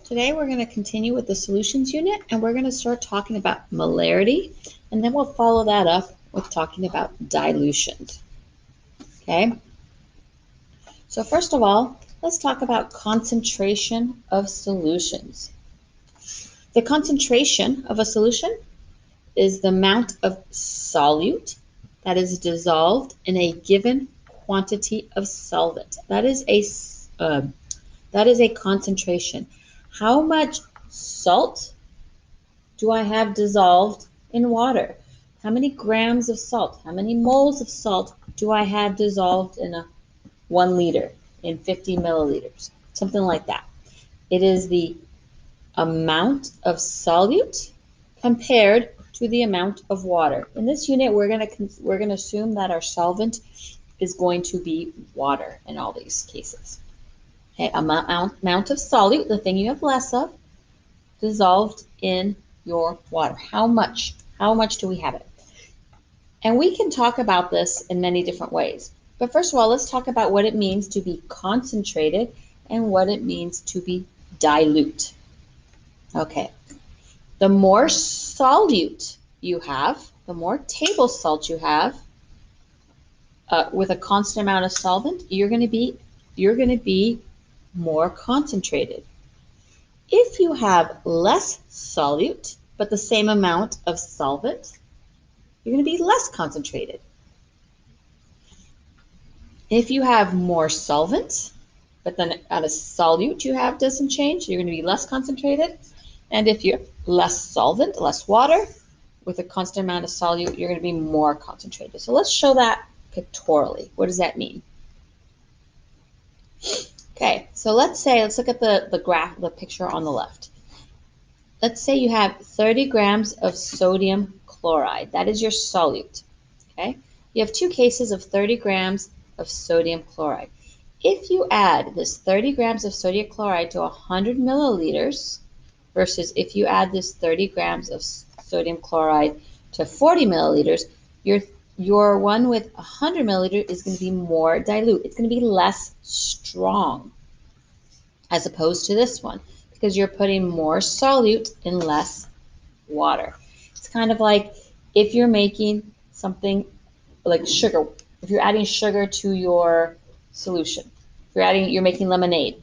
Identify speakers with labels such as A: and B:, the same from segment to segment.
A: Today we're going to continue with the solutions unit, and we're going to start talking about molarity, and then we'll follow that up with talking about dilutions. Okay? So first of all, let's talk about concentration of solutions. The concentration of a solution is the amount of solute that is dissolved in a given quantity of solvent. That is a concentration. How much salt do I have dissolved in water? How many grams of salt, how many moles of salt do I have dissolved in a 1 liter, in 50 milliliters? Something like that. It is the amount of solute compared to the amount of water. In this unit, we're going to assume that our solvent is going to be water in all these cases. Okay, amount of solute, the thing you have less of, dissolved in your water. How much? How much do we have it? And we can talk about this in many different ways. But first of all, let's talk about what it means to be concentrated and what it means to be dilute. Okay. The more solute you have, the more table salt you have, with a constant amount of solvent, you're going to be more concentrated. If you have less solute, but the same amount of solvent, you're going to be less concentrated. If you have more solvent, but then at a solute you have doesn't change, you're going to be less concentrated. And if you have less solvent, less water, with a constant amount of solute, you're going to be more concentrated. So let's show that pictorially. What does that mean? Okay, so let's look at the graph, the picture on the left. Let's say you have 30 grams of sodium chloride. That is your solute. Okay? You have two cases of 30 grams of sodium chloride. If you add this 30 grams of sodium chloride to 100 milliliters versus if you add this 30 grams of sodium chloride to 40 milliliters, your one with 100 milliliters is going to be more dilute. It's going to be less strong as opposed to this one, because you're putting more solute in less water. It's kind of like if you're making something like sugar. If you're adding sugar to your solution, you're making lemonade,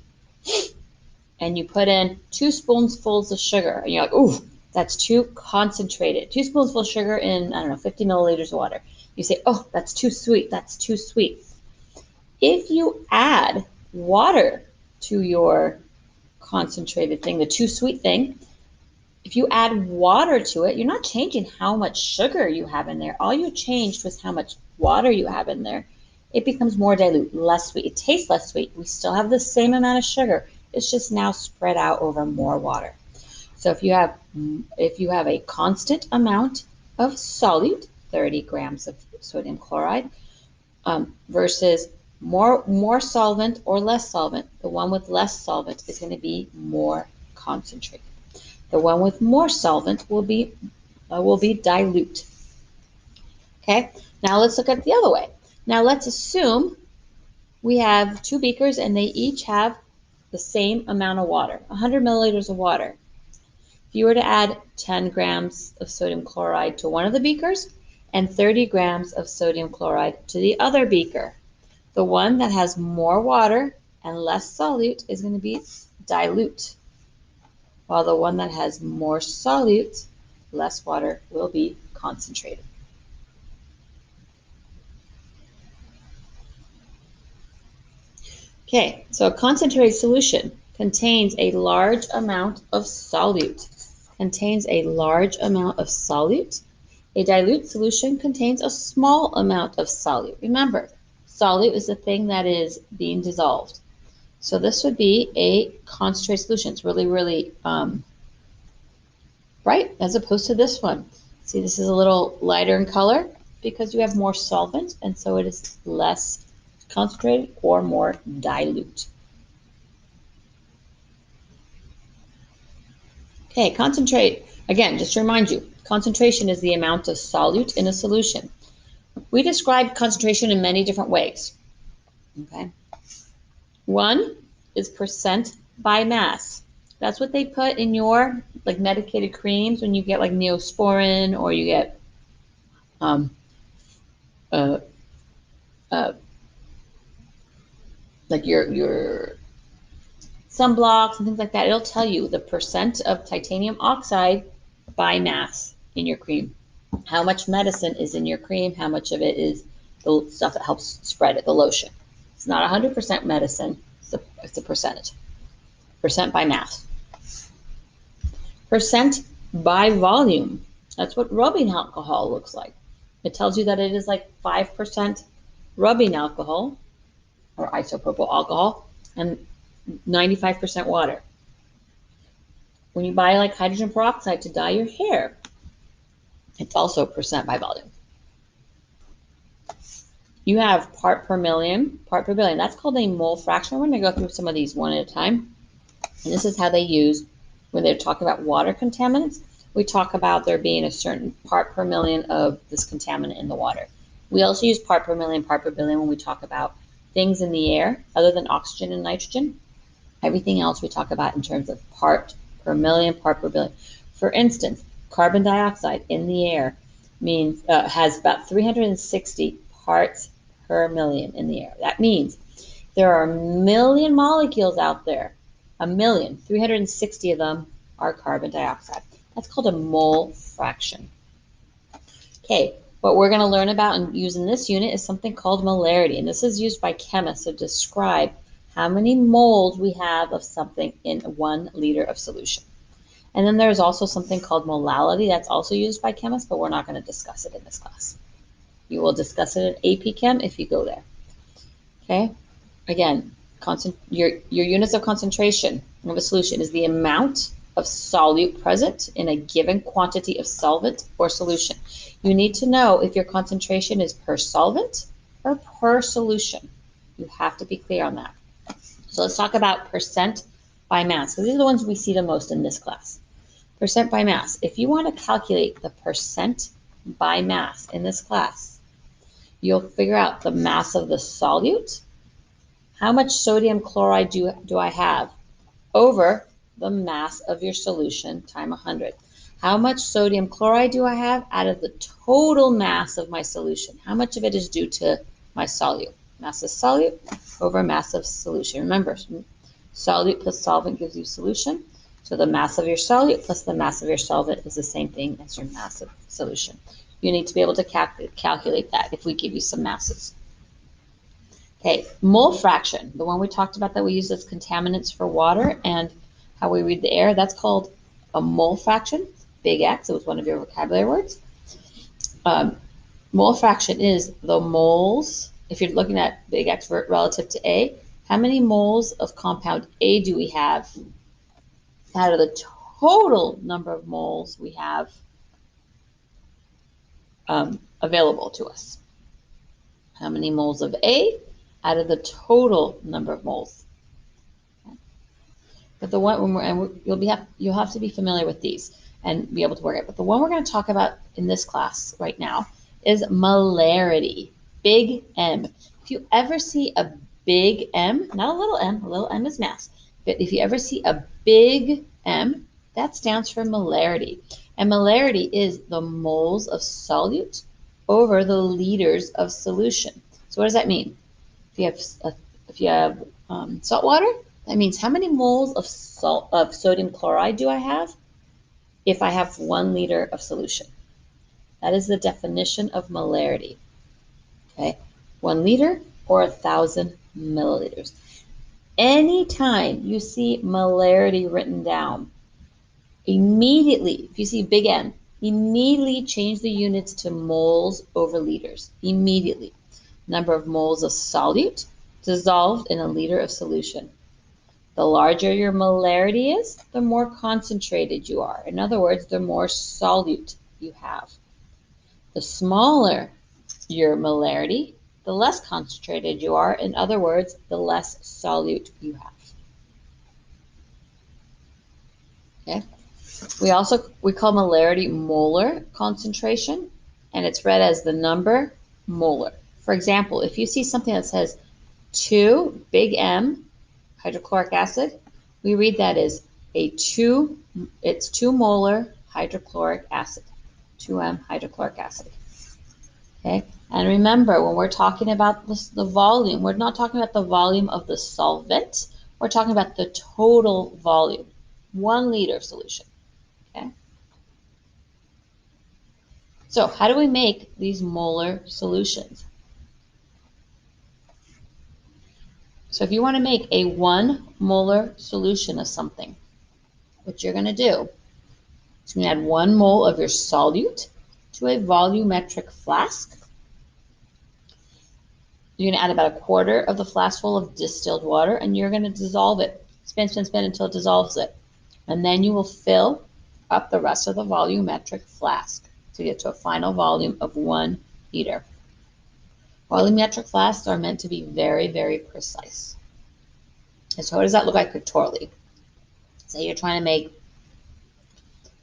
A: and you put in 2 spoonfuls of sugar, and you're like, ooh, that's too concentrated. 2 spoonfuls of sugar in, I don't know, 50 milliliters of water. You say, oh, that's too sweet. That's too sweet. If you add water to your concentrated thing, the too sweet thing, if you add water to it, you're not changing how much sugar you have in there. All you changed was how much water you have in there. It becomes more dilute, less sweet. It tastes less sweet. We still have the same amount of sugar. It's just now spread out over more water. So if you have a constant amount of solute, 30 grams of sodium chloride, versus more solvent or less solvent, the one with less solvent is going to be more concentrated. The one with more solvent will be dilute. Okay, now let's look at it the other way. Now let's assume we have 2 beakers and they each have the same amount of water, 100 milliliters of water. If you were to add 10 grams of sodium chloride to one of the beakers and 30 grams of sodium chloride to the other beaker, the one that has more water and less solute is going to be dilute, while the one that has more solute, less water, will be concentrated. Okay, so a concentrated solution contains a large amount of solute. A dilute solution contains a small amount of solute. Remember, solute is the thing that is being dissolved. So this would be a concentrated solution. It's really, really bright as opposed to this one. See, this is a little lighter in color because you have more solvent, and so it is less concentrated or more dilute. Okay, concentrate. Again, just to remind you, concentration is the amount of solute in a solution. We describe concentration in many different ways. Okay. One is percent by mass. That's what they put in your like medicated creams when you get like Neosporin or you get um, uh, uh, like your sunblocks and things like that. It'll tell you the percent of titanium oxide by mass in your cream. How much medicine is in your cream, how much of it is the stuff that helps spread it, the lotion. It's not 100% medicine, it's a percentage. Percent by mass. Percent by volume. That's what rubbing alcohol looks like. It tells you that it is like 5% rubbing alcohol or isopropyl alcohol and 95% water. When you buy like hydrogen peroxide to dye your hair, it's also percent by volume. You have part per million, part per billion. That's called a mole fraction. We're going to go through some of these one at a time. And this is how they use, when they're talking about water contaminants, we talk about there being a certain part per million of this contaminant in the water. We also use part per million, part per billion when we talk about things in the air other than oxygen and nitrogen. Everything else we talk about in terms of part per million, part per billion. For instance, carbon dioxide in the air has about 360 parts per million in the air. That means there are a million molecules out there. A million. 360 of them are carbon dioxide. That's called a mole fraction. Okay, what we're going to learn about and use in this unit is something called molarity. And this is used by chemists to describe how many moles we have of something in 1 liter of solution. And then there's also something called molality that's also used by chemists, but we're not going to discuss it in this class. You will discuss it in AP Chem if you go there. Okay, again, your units of concentration of a solution is the amount of solute present in a given quantity of solvent or solution. You need to know if your concentration is per solvent or per solution. You have to be clear on that. So let's talk about percent by mass, because these are the ones we see the most in this class. Percent by mass. If you want to calculate the percent by mass in this class, you'll figure out the mass of the solute. How much sodium chloride do I have over the mass of your solution times 100? How much sodium chloride do I have out of the total mass of my solution? How much of it is due to my solute? Mass of solute over mass of solution. Remember, solute plus solvent gives you solution. So the mass of your solute plus the mass of your solvent is the same thing as your mass of solution. You need to be able to calculate that if we give you some masses. Okay, mole fraction, the one we talked about that we use as contaminants for water and how we read the air, that's called a mole fraction, big X, it was one of your vocabulary words. Mole fraction is the moles, if you're looking at big X relative to A, how many moles of compound A do we have out of the total number of moles we have available to us? How many moles of A out of the total number of moles? But the one, and you'll have to be familiar with these and be able to work it. But the one we're going to talk about in this class right now is molarity, big M. If you ever see a big M, not a little m is mass, but if you ever see a big M, that stands for molarity. And molarity is the moles of solute over the liters of solution. So what does that mean? If you have salt water, that means how many moles of sodium chloride do I have if I have 1 liter of solution? That is the definition of molarity. Okay, 1 liter or 1,000 milliliters. Anytime you see molarity written down, immediately, if you see big M, immediately change the units to moles over liters. Immediately. Number of moles of solute dissolved in a liter of solution. The larger your molarity is, the more concentrated you are. In other words, the more solute you have. The smaller your molarity, the less concentrated you are. In other words, the less solute you have. Okay? We call molarity molar concentration, and it's read as the number molar. For example, if you see something that says 2 big M hydrochloric acid, we read that as it's 2 molar hydrochloric acid, 2M hydrochloric acid. Okay, and remember when we're talking about the volume, we're not talking about the volume of the solvent, we're talking about the total volume, 1 liter solution. Okay, so how do we make these molar solutions? So if you want to make a 1 molar solution of something, what you're going to do is you're going to add 1 mole of your solute to a volumetric flask. You're going to add about 1/4 of the flask full of distilled water, and you're going to dissolve it. Spin, spin, spin until it dissolves it. And then you will fill up the rest of the volumetric flask to get to a final volume of 1 liter. Volumetric flasks are meant to be very, very precise. And so what does that look like pictorially? Say you're trying to make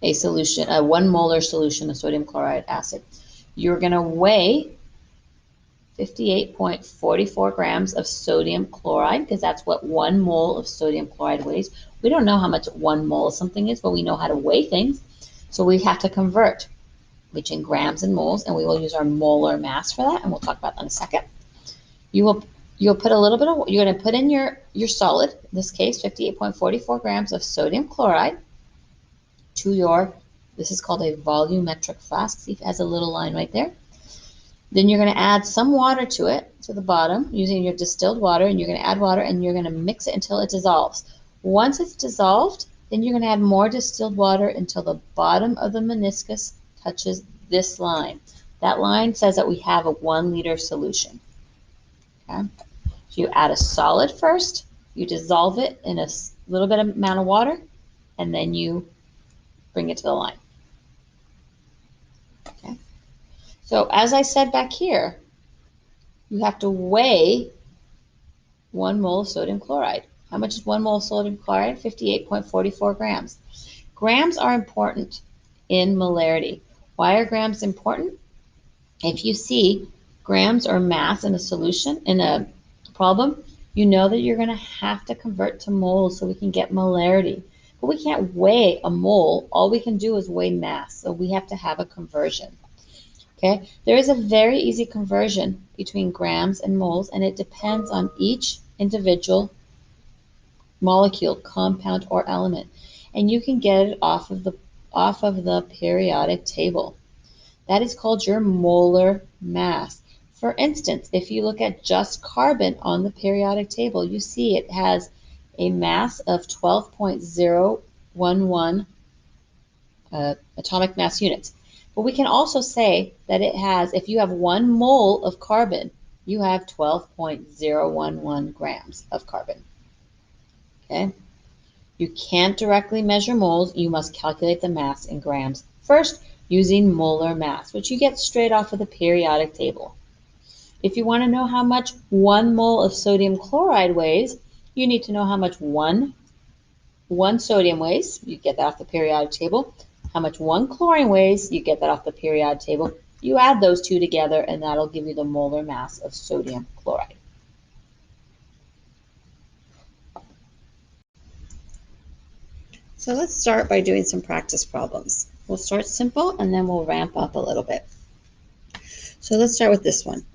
A: a solution, a 1 molar solution of sodium chloride acid. You're going to weigh 58.44 grams of sodium chloride, because that's what 1 mole of sodium chloride weighs. We don't know how much 1 mole of something is, but we know how to weigh things. So we have to convert between grams and moles, and we will use our molar mass for that, and we'll talk about that in a second. You'll put a little bit of, you're going to put in your solid, in this case 58.44 grams of sodium chloride to your, this is called a volumetric flask. See if it has a little line right there. Then you're going to add some water to it, to the bottom, using your distilled water, and you're going to add water and you're going to mix it until it dissolves. Once it's dissolved, then you're going to add more distilled water until the bottom of the meniscus touches this line. That line says that we have a 1 liter solution. Okay? So you add a solid first, you dissolve it in a little bit amount of water, and then you bring it to the line. Okay? So as I said back here, you have to weigh 1 mole of sodium chloride. How much is 1 mole of sodium chloride? 58.44 grams. Grams are important in molarity. Why are grams important? If you see grams or mass in a solution, in a problem, you know that you're going to have to convert to moles so we can get molarity. But we can't weigh a mole. All we can do is weigh mass. So we have to have a conversion. Okay, there is a very easy conversion between grams and moles, and it depends on each individual molecule, compound, or element. And you can get it off of the periodic table. That is called your molar mass. For instance, if you look at just carbon on the periodic table, you see it has a mass of 12.011 atomic mass units. But we can also say that it has, if you have 1 mole of carbon, you have 12.011 grams of carbon. Okay? You can't directly measure moles. You must calculate the mass in grams first using molar mass, which you get straight off of the periodic table. If you want to know how much 1 mole of sodium chloride weighs, you need to know how much one sodium weighs. You get that off the periodic table. How much 1 chlorine weighs, you get that off the periodic table. You add those two together, and that'll give you the molar mass of sodium chloride. So let's start by doing some practice problems. We'll start simple, and then we'll ramp up a little bit. So let's start with this one.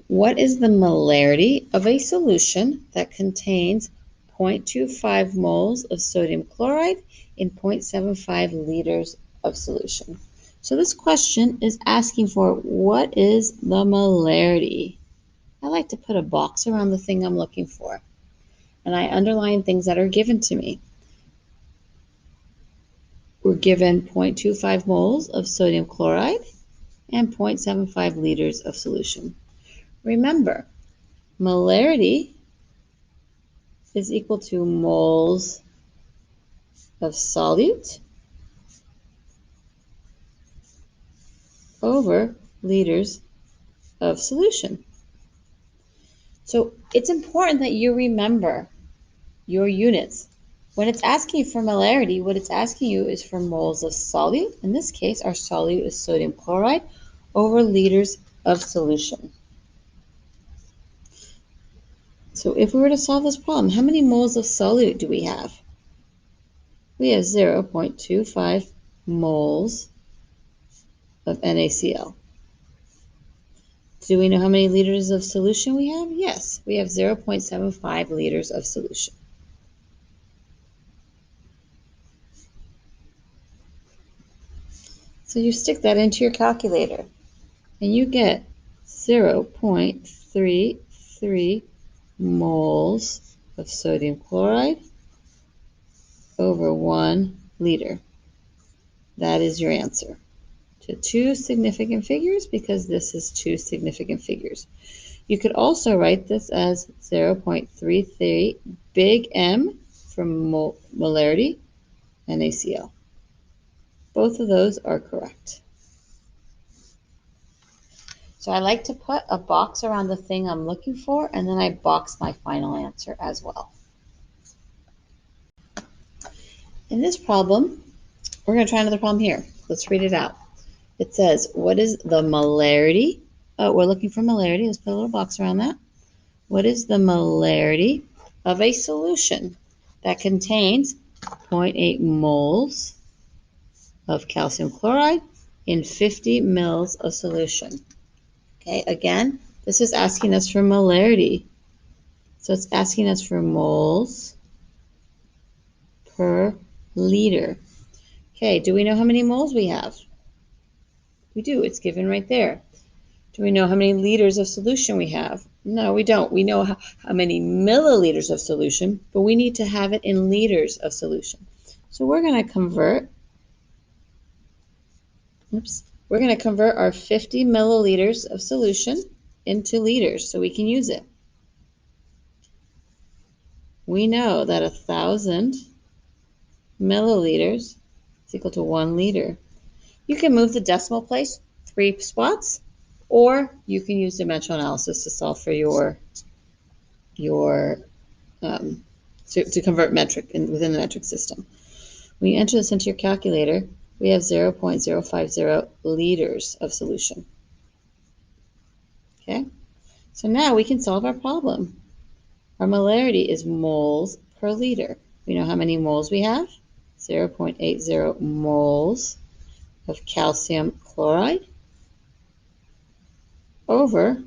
A: What is the molarity of a solution that contains 0.25 moles of sodium chloride in 0.75 liters of solution? So this question is asking for what is the molarity? I like to put a box around the thing I'm looking for, and I underline things that are given to me. We're given 0.25 moles of sodium chloride and 0.75 liters of solution. Remember, molarity is equal to moles of solute over liters of solution. So it's important that you remember your units. When it's asking you for molarity, what it's asking you is for moles of solute. In this case, our solute is sodium chloride over liters of solution. So if we were to solve this problem, how many moles of solute do we have? We have 0.25 moles of NaCl. Do we know how many liters of solution we have? Yes, we have 0.75 liters of solution. So you stick that into your calculator and you get 0.33 moles of sodium chloride over 1 liter. That is your answer to two significant figures because this is two significant figures. You could also write this as 0.33 big M for molarity NaCl. Both of those are correct. So I like to put a box around the thing I'm looking for, and then I box my final answer as well. In this problem, we're going to try another problem here. Let's read it out. It says, what is the molarity? Oh, we're looking for molarity. Let's put a little box around that. What is the molarity of a solution that contains 0.8 moles of calcium chloride in 50 mils of solution? Okay, again, this is asking us for molarity. So it's asking us for moles per liter. Okay, do we know how many moles we have? We do, it's given right there. Do we know how many liters of solution we have? No, we don't. We know how many milliliters of solution, but we need to have it in liters of solution. So we're going to convert our 50 milliliters of solution into liters so we can use it. We know that 1,000 milliliters is equal to 1 liter. You can move the decimal place 3 spots, or you can use dimensional analysis to solve for to convert metric within the metric system. When you enter this into your calculator, we have 0.050 liters of solution. Okay, so now we can solve our problem. Our molarity is moles per liter. We know how many moles we have? 0.80 moles of calcium chloride over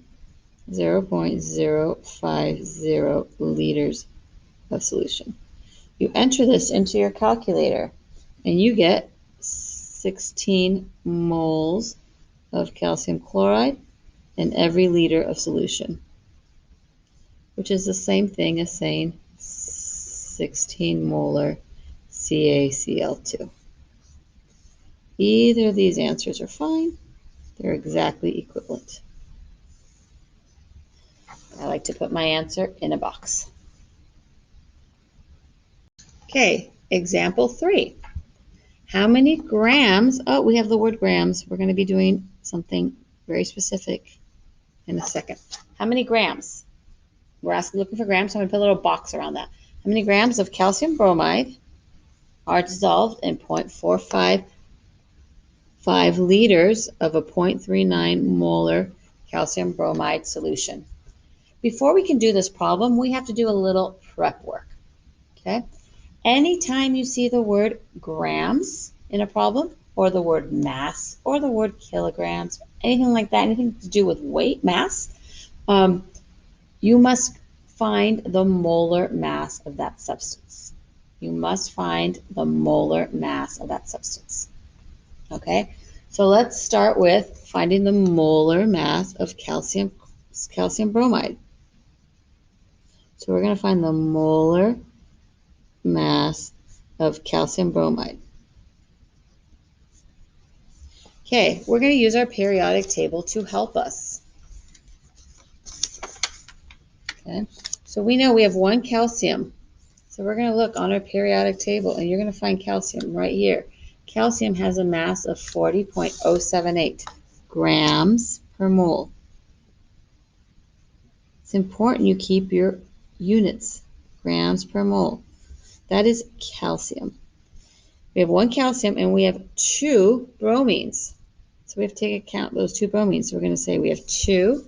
A: 0.050 liters of solution. You enter this into your calculator and you get 16 moles of calcium chloride in every liter of solution, which is the same thing as saying 16 molar CaCl2. Either of these answers are fine. They're exactly equivalent. I like to put my answer in a box. Okay, example 3. How many grams? Oh, we have the word grams. We're going to be doing something very specific in a second. How many grams? We're looking for grams, so I'm going to put a little box around that. How many grams of calcium bromide are dissolved in 0.455 liters of a 0.39 molar calcium bromide solution? Before we can do this problem, we have to do a little prep work. Okay? Anytime you see the word grams in a problem, or the word mass, or the word kilograms, anything like that, anything to do with weight, mass, you must find the molar mass of that substance. You must find the molar mass of that substance. Okay, so let's start with finding the molar mass of calcium bromide. So we're going to find the molar mass of calcium bromide. Okay, we're going to use our periodic table to help us. Okay, so we know we have 1 calcium. So we're going to look on our periodic table, and you're going to find calcium right here. Calcium has a mass of 40.078 grams per mole. It's important you keep your units, grams per mole. That is calcium. We have 1 calcium, and we have 2 bromines. So we have to take account those 2 bromines. So we're going to say we have 2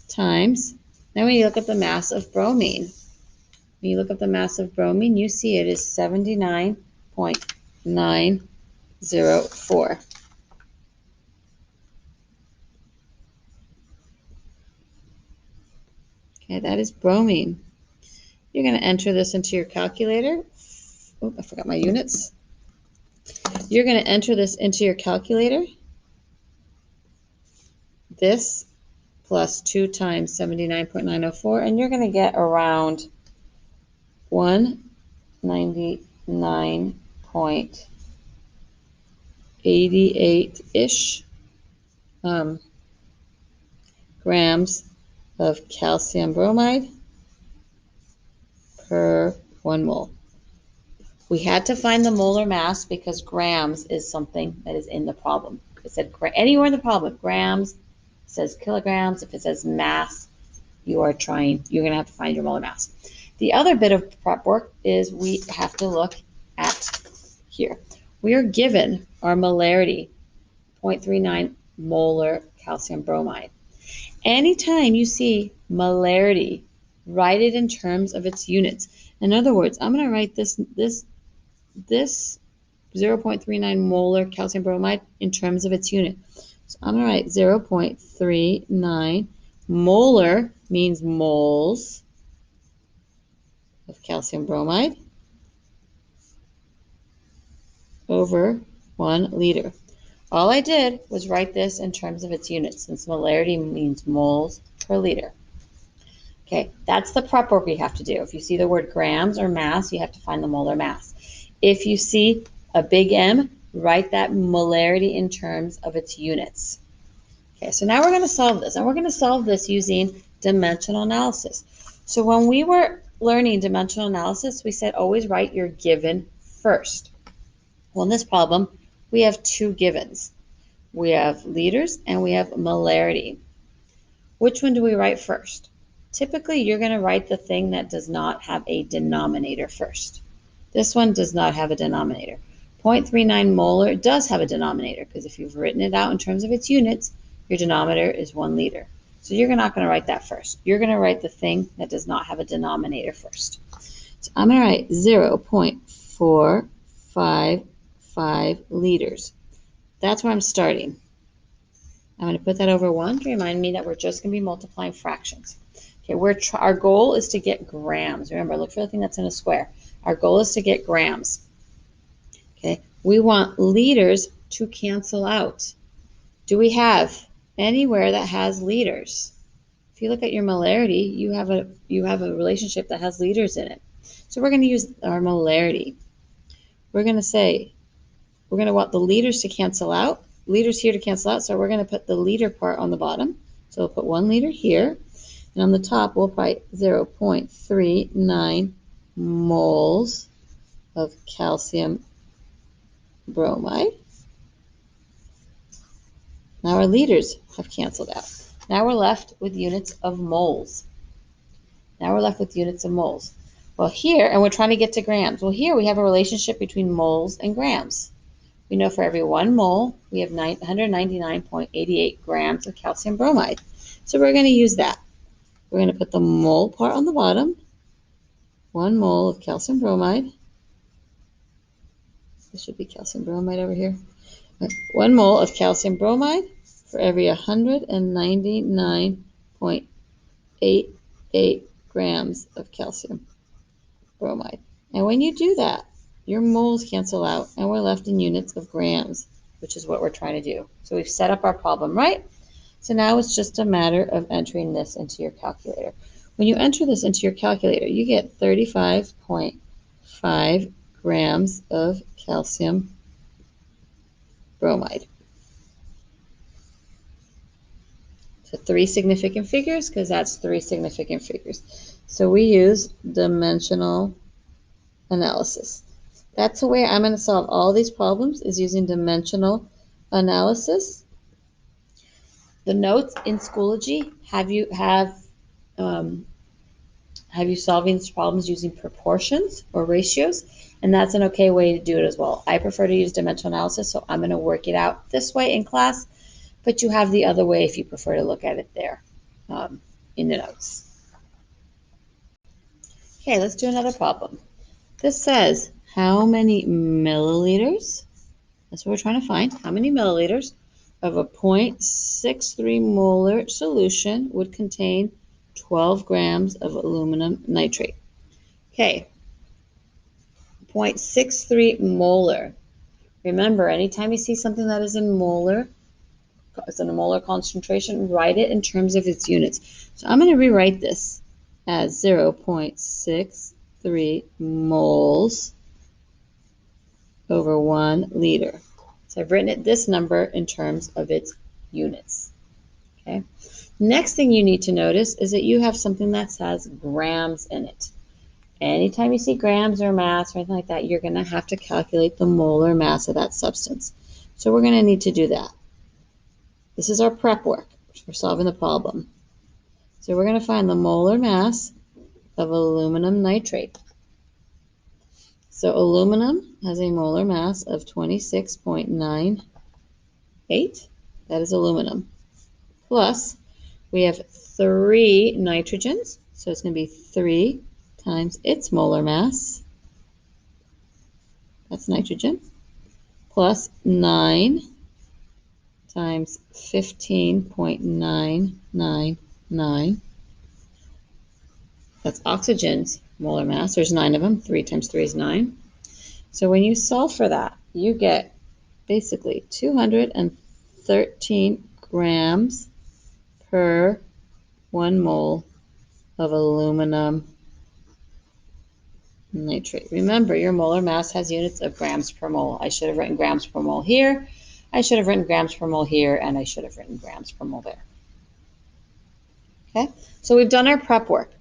A: times. Now when you look at the mass of bromine, when you look up the mass of bromine, you see it is 79.9 0.904. Okay, that is bromine. You're going to enter this into your calculator. Oh, I forgot my units. You're going to enter this into your calculator. This plus 2 times 79.904, and you're going to get around 199.88-ish grams of calcium bromide per 1 mole. We had to find the molar mass because grams is something that is in the problem. It said anywhere in the problem, grams, it says kilograms. If it says mass, you're going to have to find your molar mass. The other bit of prep work is we have to look at here. We are given our molarity, 0.39 molar calcium bromide. Anytime you see molarity, write it in terms of its units. In other words, I'm going to write this 0.39 molar calcium bromide in terms of its unit. So I'm going to write 0.39 molar means moles of calcium bromide over 1 liter. All I did was write this in terms of its units, since molarity means moles per liter. Okay, that's the prep work we have to do. If you see the word grams or mass, you have to find the molar mass. If you see a big M, write that molarity in terms of its units. Okay, so now we're going to solve this, and we're going to solve this using dimensional analysis. So when we were learning dimensional analysis, we said always write your given first. Well, in this problem, we have 2 givens. We have liters and we have molarity. Which one do we write first? Typically, you're going to write the thing that does not have a denominator first. This one does not have a denominator. 0.39 molar does have a denominator, because if you've written it out in terms of its units, your denominator is 1 liter. So you're not going to write that first. You're going to write the thing that does not have a denominator first. So I'm going to write 0.455 liters. That's where I'm starting. I'm going to put that over 1 to remind me that we're just going to be multiplying fractions. Okay, our goal is to get grams. Remember, look for the thing that's in a square. Our goal is to get grams. Okay, we want liters to cancel out. Do we have anywhere that has liters? If you look at your molarity, you have a relationship that has liters in it. So we're going to use our molarity. We're going to want the liters to cancel out. Liters here to cancel out, so we're going to put the liter part on the bottom. So we'll put 1 liter here, and on the top we'll write 0.39 moles of calcium bromide. Now our liters have canceled out. Now we're left with units of moles. Well, here, and we're trying to get to grams. Well, here we have a relationship between moles and grams. We know for every 1 mole, we have 199.88 grams of calcium bromide. So we're going to use that. We're going to put the mole part on the bottom. 1 mole of calcium bromide. This should be calcium bromide over here. 1 mole of calcium bromide for every 199.88 grams of calcium bromide. And when you do that, your moles cancel out, and we're left in units of grams, which is what we're trying to do. So we've set up our problem, right? So now it's just a matter of entering this into your calculator. When you enter this into your calculator, you get 35.5 grams of calcium bromide. So 3 significant figures, because that's 3 significant figures. So we use dimensional analysis. That's the way I'm going to solve all these problems, is using dimensional analysis. The notes in Schoology have you solving these problems using proportions or ratios, and that's an okay way to do it as well. I prefer to use dimensional analysis, so I'm going to work it out this way in class, but you have the other way if you prefer to look at it there in the notes. Okay, let's do another problem. This says, how many milliliters, that's what we're trying to find, how many milliliters of a 0.63 molar solution would contain 12 grams of aluminum nitrate. Okay, 0.63 molar. Remember, anytime you see something that is in molar, it's in a molar concentration, write it in terms of its units. So I'm going to rewrite this as 0.63 moles over 1 liter. So I've written it this number in terms of its units. Okay. Next thing you need to notice is that you have something that has grams in it. Anytime you see grams or mass or anything like that, you're going to have to calculate the molar mass of that substance. So we're going to need to do that. This is our prep work for solving the problem. So we're going to find the molar mass of aluminum nitrate. So aluminum has a molar mass of 26.98. That is aluminum. Plus, we have 3 nitrogens. So it's going to be 3 times its molar mass. That's nitrogen. Plus 9 times 15.999. That's oxygen's molar mass. There's 9 of them. 3 times 3 is 9. So when you solve for that, you get basically 213 grams per 1 mole of aluminum nitrate. Remember, your molar mass has units of grams per mole. I should have written grams per mole here. I should have written grams per mole here, and I should have written grams per mole there. Okay, so we've done our prep work.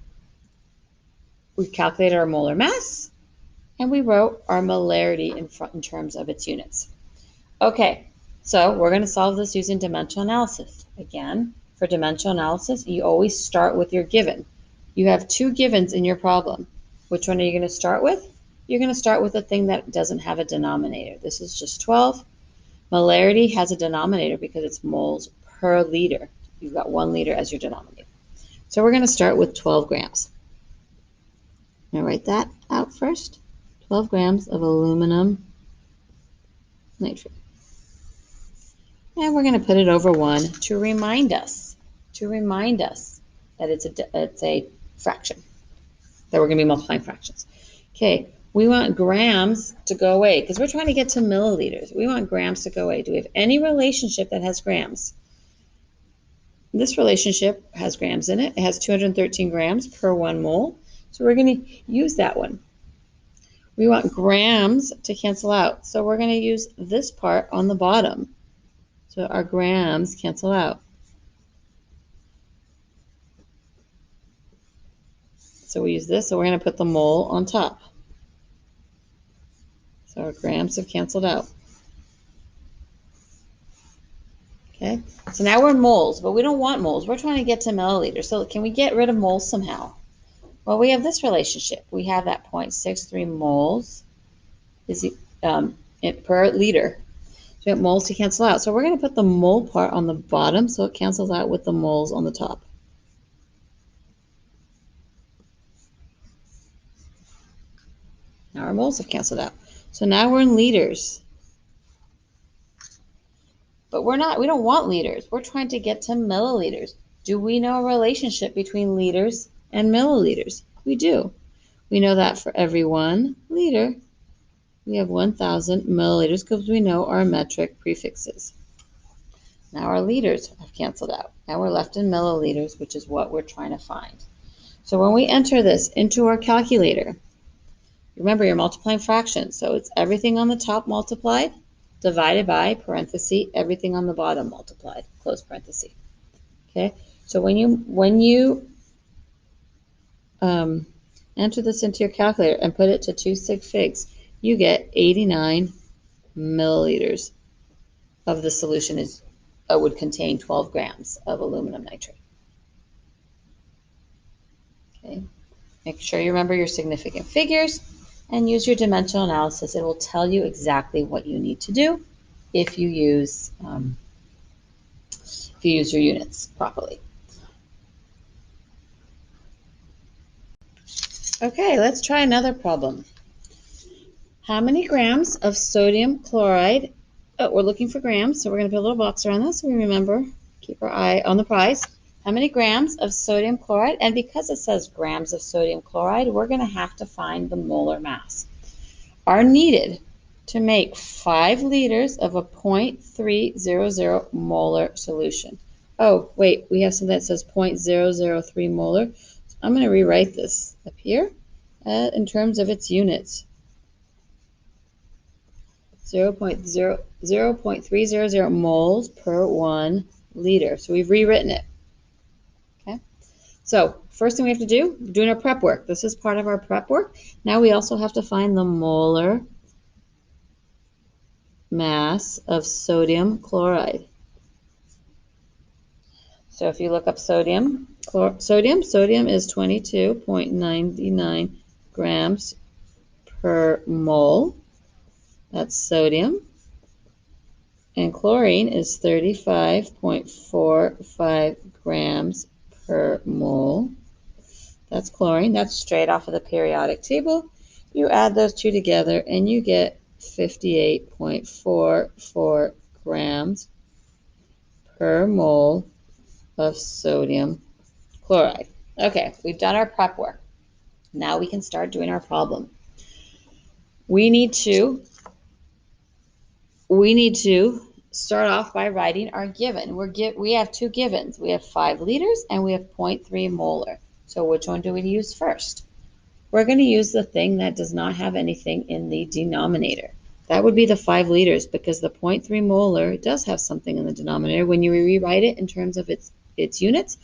A: We've calculated our molar mass, and we wrote our molarity in terms of its units. Okay, so we're going to solve this using dimensional analysis. Again, for dimensional analysis, you always start with your given. You have 2 givens in your problem. Which one are you going to start with? You're going to start with the thing that doesn't have a denominator. This is just 12. Molarity has a denominator because it's moles per liter. You've got 1 liter as your denominator. So we're going to start with 12 grams. I'm going to write that out first. 12 grams of aluminum nitrate. And we're going to put it over 1 to remind us that it's a fraction, that we're going to be multiplying fractions. Okay, we want grams to go away because we're trying to get to milliliters. We want grams to go away. Do we have any relationship that has grams? This relationship has grams in it. It has 213 grams per 1 mole. So we're going to use that one. We want grams to cancel out. So we're going to use this part on the bottom. So our grams cancel out. So we use this, so we're going to put the mole on top. So our grams have canceled out. Okay, so now we're in moles, but we don't want moles. We're trying to get to milliliters. So can we get rid of moles somehow? Well, we have this relationship. We have that 0.63 moles is per liter. So we have moles to cancel out. So we're going to put the mole part on the bottom so it cancels out with the moles on the top. Now our moles have canceled out. So now we're in liters. But we don't want liters. We're trying to get to milliliters. Do we know a relationship between liters and milliliters? We do. We know that for every 1 liter, we have 1,000 milliliters because we know our metric prefixes. Now our liters have canceled out. Now we're left in milliliters, which is what we're trying to find. So when we enter this into our calculator, remember you're multiplying fractions. So it's everything on the top multiplied divided by, parenthesis, everything on the bottom multiplied, close parenthesis. Okay, so when you enter this into your calculator and put it to 2 sig figs, you get 89 milliliters of the solution would contain 12 grams of aluminum nitrate. Okay, make sure you remember your significant figures and use your dimensional analysis. It will tell you exactly what you need to do if you use your units properly. Okay, let's try another problem. How many grams of sodium chloride? Oh, we're looking for grams, so we're going to put a little box around that so we remember. Keep our eye on the prize. How many grams of sodium chloride? And because it says grams of sodium chloride, we're going to have to find the molar mass. Are needed to make 5 liters of a 0.300 molar solution. Oh, wait, we have something that says 0.003 molar. So I'm going to rewrite this up here in terms of its units. 0.300 moles per 1 liter. So we've rewritten it. Okay. So first thing we have to do, we're doing our prep work. This is part of our prep work. Now we also have to find the molar mass of sodium chloride. So if you look up sodium is 22.99 grams per mole. That's sodium. And chlorine is 35.45 grams per mole. That's chlorine. That's straight off of the periodic table. You add those two together and you get 58.44 grams per mole of sodium chloride. Okay, we've done our prep work. Now we can start doing our problem. We need to start off by writing our given. We have two givens. We have 5 liters and we have 0.3 molar. So which one do we use first? We're going to use the thing that does not have anything in the denominator. That would be the 5 liters because the 0.3 molar does have something in the denominator. When you rewrite it in terms of its units,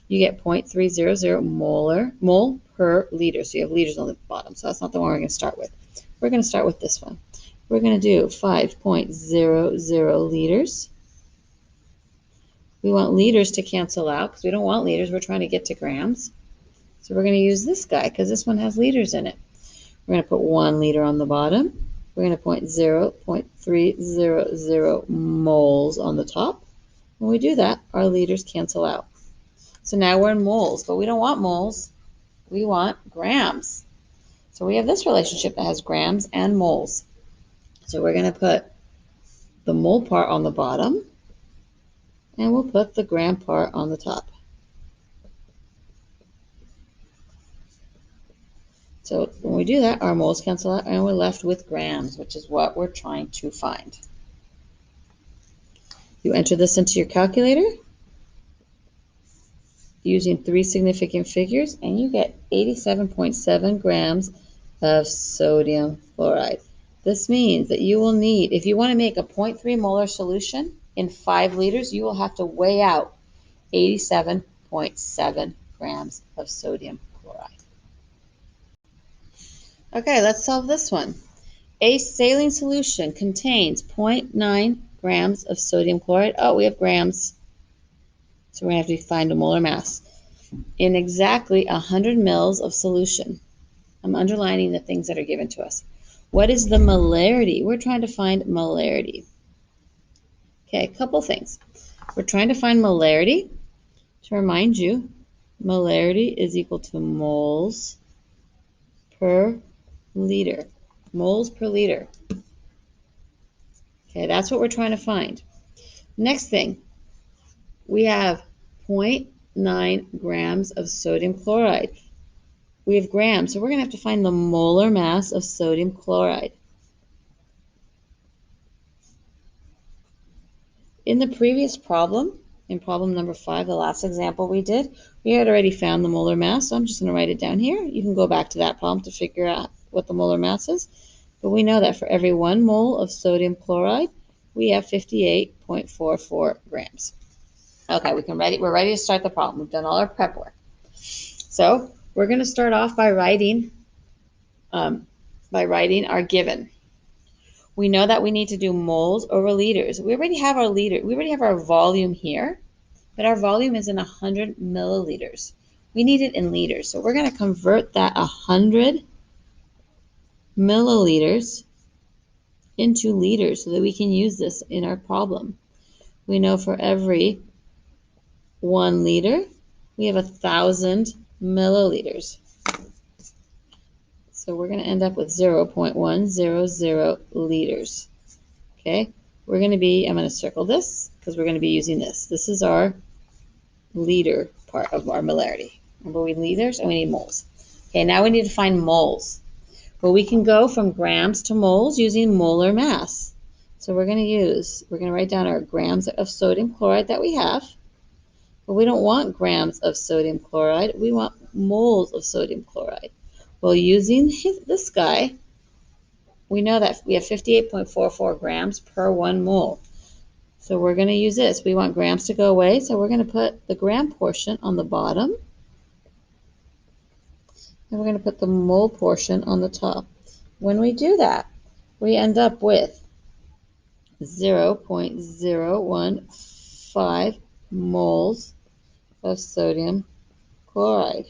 A: you get 0.300 mole per liter. So you have liters on the bottom. So that's not the one we're going to start with. We're going to start with this one. We're going to do 5.00 liters. We want liters to cancel out because we don't want liters. We're trying to get to grams. So we're going to use this guy because this one has liters in it. We're going to put 1 liter on the bottom. We're going to put 0.300 moles on the top. When we do that, our liters cancel out. So now we're in moles, but we don't want moles. We want grams. So we have this relationship that has grams and moles. So we're going to put the mole part on the bottom, and we'll put the gram part on the top. So when we do that, our moles cancel out, and we're left with grams, which is what we're trying to find. You enter this into your calculator using 3 significant figures, and you get 87.7 grams of sodium chloride. This means that you will need, if you want to make a 0.3 molar solution in 5 liters, you will have to weigh out 87.7 grams of sodium chloride. Okay, let's solve this one. A saline solution contains 0.9 grams of sodium chloride. Oh, we have grams. So we're going to have to find a molar mass in exactly 100 mils of solution. I'm underlining the things that are given to us. What is the molarity? We're trying to find molarity. Okay, a couple things. We're trying to find molarity. To remind you, molarity is equal to moles per liter. Moles per liter. Okay, that's what we're trying to find. Next thing, we have 0.9 grams of sodium chloride. We have grams, so we're going to have to find the molar mass of sodium chloride. In the previous problem, in problem number 5, the last example we did, we had already found the molar mass, so I'm just going to write it down here. You can go back to that problem to figure out what the molar mass is. But we know that for every 1 mole of sodium chloride, we have 58.44 grams. Okay, we're ready to start the problem. We've done all our prep work. So we're going to start off by writing our given. We know that we need to do moles over liters. We already have our volume here, but our volume is in 100 milliliters. We need it in liters. So we're going to convert that 100 milliliters into liters so that we can use this in our problem. We know for every 1 liter, we have 1,000 milliliters. So we're going to end up with 0.100 liters. Okay, I'm going to circle this because we're going to be using this. This is our liter part of our molarity. Remember, we need liters and we need moles. Okay, now we need to find moles. Well, we can go from grams to moles using molar mass. So we're going to write down our grams of sodium chloride that we have. But we don't want grams of sodium chloride. We want moles of sodium chloride. Well, using this guy, we know that we have 58.44 grams per 1 mole. So we're going to use this. We want grams to go away, so we're going to put the gram portion on the bottom. And we're going to put the mole portion on the top. When we do that, we end up with 0.015 moles of sodium chloride.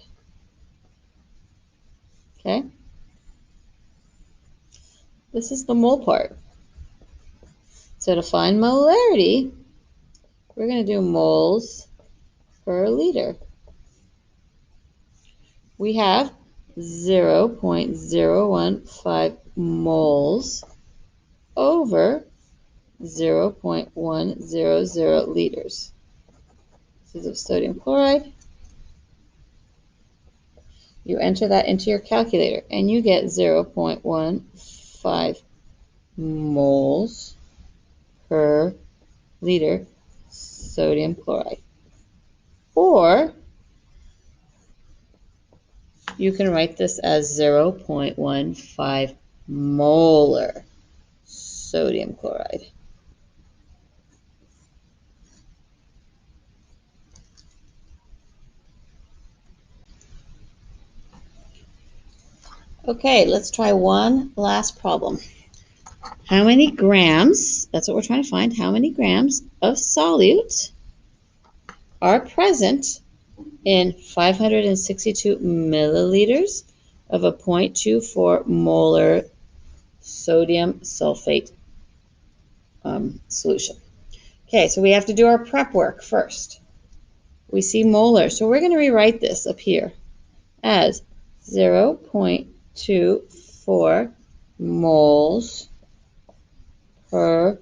A: Okay? This is the mole part. So to find molarity, we're going to do moles per liter. We have 0.015 moles over 0.100 liters. This is of sodium chloride. You enter that into your calculator and you get 0.15 moles per liter sodium chloride. Or you can write this as 0.15 molar sodium chloride. Okay, let's try one last problem. How many grams, that's what we're trying to find, how many grams of solute are present in 562 milliliters of a 0.24 molar sodium sulfate solution? Okay, so we have to do our prep work first. We see molar, so we're going to rewrite this up here as 0.24 moles per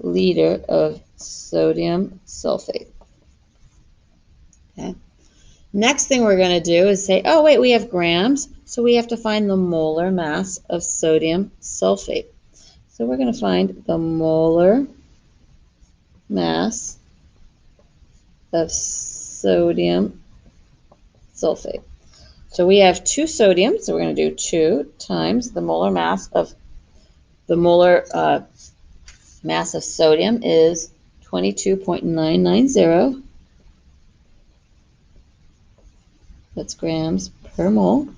A: liter of sodium sulfate. Okay. Next thing we're going to do is say, oh wait, we have grams, so we have to find the molar mass of sodium sulfate. So we're going to find the molar mass of sodium sulfate. So we have 2 sodium, so we're going to do 2 times the molar mass of mass of sodium is 22.990. That's grams per mole.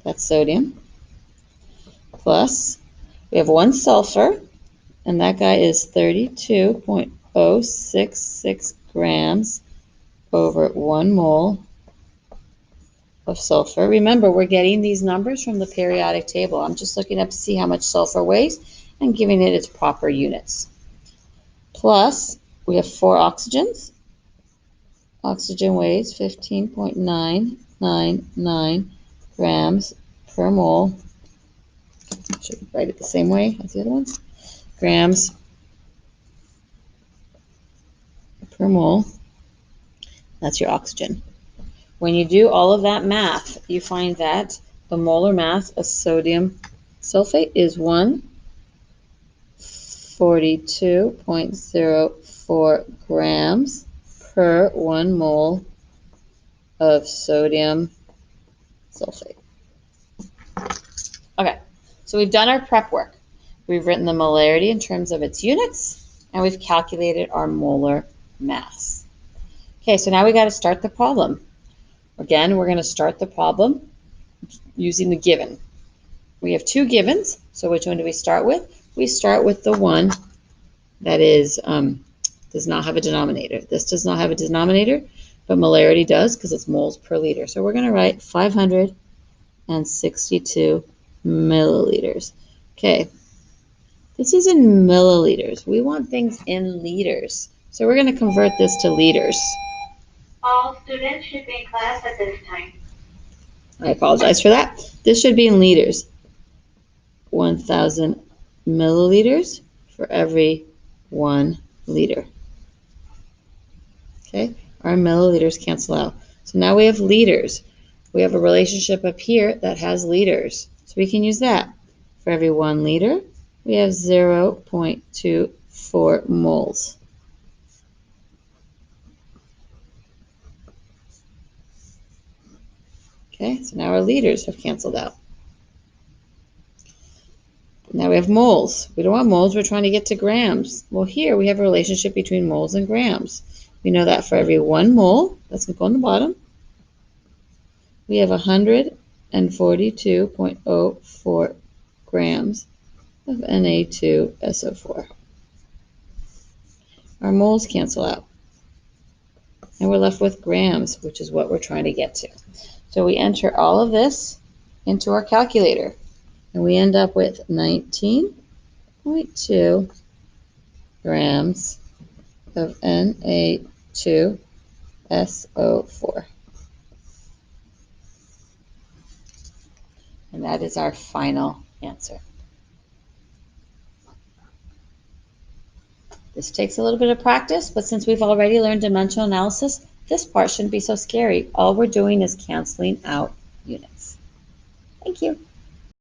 A: That's sodium. Plus, we have 1 sulfur, and that guy is 32.066 grams over 1 mole of sulfur. Remember, we're getting these numbers from the periodic table. I'm just looking up to see how much sulfur weighs and giving it its proper units. Plus, we have 4 oxygens. Oxygen weighs 15.999 grams per mole. Should write it the same way as the other ones. Grams per mole. That's your oxygen. When you do all of that math, you find that the molar mass of sodium sulfate is 142.04 grams per 1 mole of sodium sulfate. Okay, so we've done our prep work. We've written the molarity in terms of its units, and we've calculated our molar mass. Okay, so now we got to start the problem. Again, we're going to start the problem using the given. We have 2 givens, so which one do we start with? We start with the one that is does not have a denominator. This does not have a denominator, but molarity does because it's moles per liter. So we're going to write 562 milliliters. Okay, this is in milliliters. We want things in liters. So we're going to convert this to liters.
B: All students should be in class at this time.
A: I apologize for that. This should be in liters. 1,000 milliliters for every 1 liter. Okay, our milliliters cancel out. So now we have liters. We have a relationship up here that has liters. So we can use that. For every 1 liter, we have 0.24 moles. Okay, so now our liters have canceled out. Now we have moles. We don't want moles, we're trying to get to grams. Well, here we have a relationship between moles and grams. We know that for every 1 mole, that's going to go on the bottom, we have 142.04 grams of Na2SO4. Our moles cancel out. And we're left with grams, which is what we're trying to get to. So we enter all of this into our calculator. And we end up with 19.2 grams of Na2SO4. And that is our final answer. This takes a little bit of practice, but since we've already learned dimensional analysis, this part shouldn't be so scary. All we're doing is canceling out units. Thank you.